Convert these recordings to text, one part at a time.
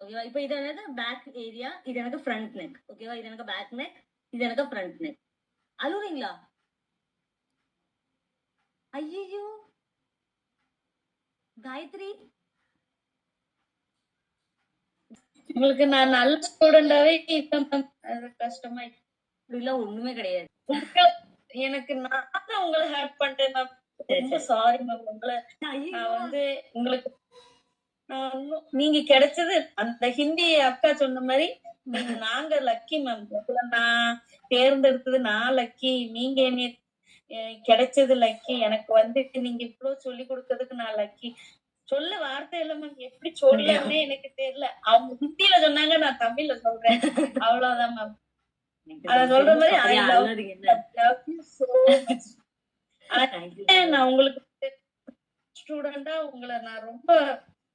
ஓகேவா? இப்ப இது எனக்கு பேக் ஏரியா, இது எனக்கு ஃப்ரண்ட் நெக். ஓகேவா? இது எனக்கு பேக் நெக், இது எனக்கு ஃப்ரண்ட் நெக். அழுவுறீங்களா? ஐயோ காயத்ரி, உங்களுக்கு நான் நல்ல ஸ்டூடெண்டாவே இருக்கேன் மேம். அது கஷ்டமா இப்படிலாம் ஒண்ணுமே கிடையாது. எனக்கு நான் தான் உங்களை ஹெல்ப் பண்ணிட்டேன் மேம். ரொம்ப சாரி மேம். உங்களை நான் வந்து உங்களுக்கு நீங்க கிடைச்சது அந்த ஹிந்தி அக்கா சொன்ன மாதிரி நாங்க லக்கி மேம். நான் தேர்ந்தெடுத்தது நான் லக்கி, நீங்க என்ன கிடைச்சது லக்கி. எனக்கு வந்து நீங்க இவ்வளவு சொல்லி கொடுக்கறதுக்கு நான் லக்கி. சொல்ல வார்த்தை இல்ல மேம். எப்படி சொல்லணும்னே எனக்கு தெரியல. அவங்க ஹிந்தியில சொன்னாங்க, நான் தமிழ்ல சொல்றேன். அவ்வளவுதான் மேம். அத சொல்ற மாதிரி I love you so much. நான் உங்களுக்கு ஸ்டூடெண்டா உங்களை நான் ரொம்ப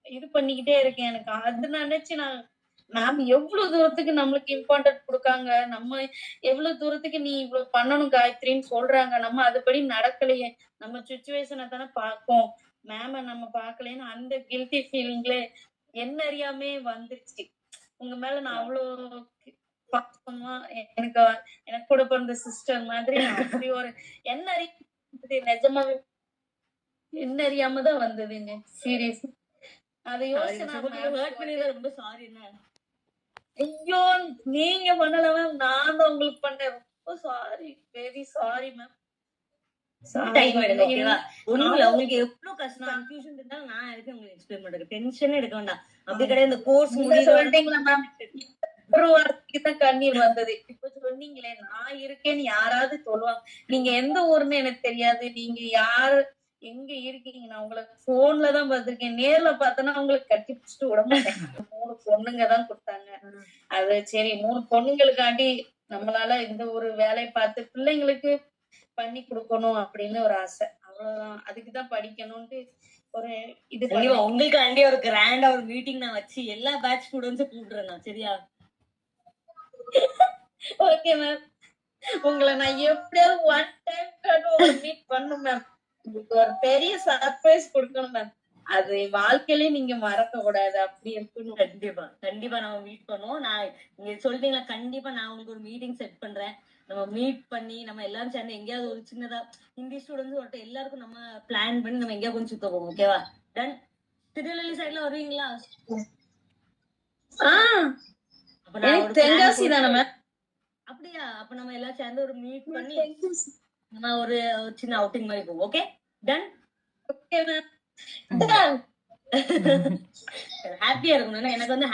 இது பண்ணிக்கிட்டே இருக்கேன். எனக்கு அது நினைச்சு நாம எவ்வளவு தூரத்துக்கு நம்மளுக்கு இம்பார்ட்டன்ட் கொடுக்காங்க, நம்ம எவ்வளவு தூரத்துக்கு நீ இவ்வளவு பண்ணணும் காயத்ரின்னு சொல்றாங்க, நம்ம அதுபடி நடக்கலையே, நம்ம சுச்சுவேஷனை தானே பார்ப்போம், மேம நம்ம பார்க்கலன்னு அந்த கில்ட்டி ஃபீலிங்ல என்ன அறியாமே வந்துருச்சு. உங்க மேல நான் அவ்வளவு பாசமா எனக்கு எனக்கு கூட பிறந்த சிஸ்டர் மாதிரி அப்படி ஒரு என்ன அறிய நிஜமாவே என்ன அறியாம தான் வந்ததுங்க. சீரியஸ். அதை யோசிச்சு ரொம்ப சாரி. ஐயோ நீங்க பண்ணல மேம், நான் தான் உங்களுக்கு பண்ணேன். ரொம்ப சாரி, வெரி சாரி மேம். உங்களுக்கு எவ்வளவு கஷ்டம் கன்ஃபியூஷன் இருந்தாலும் நான் இருக்கேன் உங்களுக்கு எக்ஸ்பிளைன் பண்றேன். டென்ஷன் எடுக்க வேண்டாம். அப்படி கிடையாது. இந்த கோர்ஸ் சொல்லிட்டீங்களா மேம்? ஒரு வாரத்துக்கு தான் கண்ணீர் வந்தது. இப்ப சொன்னீங்களே நான் இருக்கேன்னு யாராவது சொல்லுவாங்க. நீங்க எந்த ஊருன்னு எனக்கு தெரியாது, நீங்க யாரு எங்க இருக்கீங்க, நான் உங்களுக்கு போன்ல தான் பார்த்திருக்கேன். நேர்ல பார்த்தனா உங்களுக்கு கட்டி பிடிச்சிட்டு விட மாட்டேன். 3 பொண்ணுங்க தான் கொடுத்தாங்க. அது சரி 3 பொண்ணுங்களுக்காண்டி நம்மளால இந்த ஒரு வேலையை பார்த்து பிள்ளைங்களுக்கு பண்ணி கொடுக்கணும் அப்படின்னு ஒரு ஆசை. அவ்வளவுதான். அதுக்குதான் படிக்கணும்னு ஒரு இது. உங்களுக்கு ஒரு கிராண்டா ஒரு மீட்டிங் நான் வச்சு எல்லா பேட்ச் ஸ்டூடெண்ட்ஸும் கூப்பிடுறேன். சரியா? Okay ma'am. உங்களை நான் எப்படியாவது ஒன் டைம் மீட் பண்ணும் மேம். உங்களுக்கு ஒரு பெரிய சர்ப்ரைஸ் கொடுக்கணும் மேம். அது வாழ்க்கையிலே நீங்க மறக்க கூடாது. அப்படி இருக்கணும். கண்டிப்பா கண்டிப்பா நம்ம மீட் பண்ணுவோம். நான் நீங்க சொல்றீங்களா, கண்டிப்பா நான் உங்களுக்கு ஒரு மீட்டிங் செட் பண்றேன். நம்ம மீட் பண்ணி நம்ம எல்லாரும் சேர்ந்து எங்கேயாவது ஒரு சின்னதா ஹிந்தி ஸ்டூடெண்ட்ஸ் எல்லாருக்கும் நம்ம பிளான் பண்ணி நம்ம எங்கேயா கொஞ்சம் சுத்த போவோம். ஓகேவா? டன். திருநெல்வேலி சைட்ல வருவீங்களா? தென்காசி தானே மேம்? அப்படியா? அப்ப நம்ம எல்லாம் சேர்ந்து ஒரு மீட் பண்ணி நம்ம ஒரு சின்ன அவுட்டிங் மாதிரி போவோம். Okay done. Okay ma'am. ஹாப்பியா இருக்கணும். எனக்கு வந்து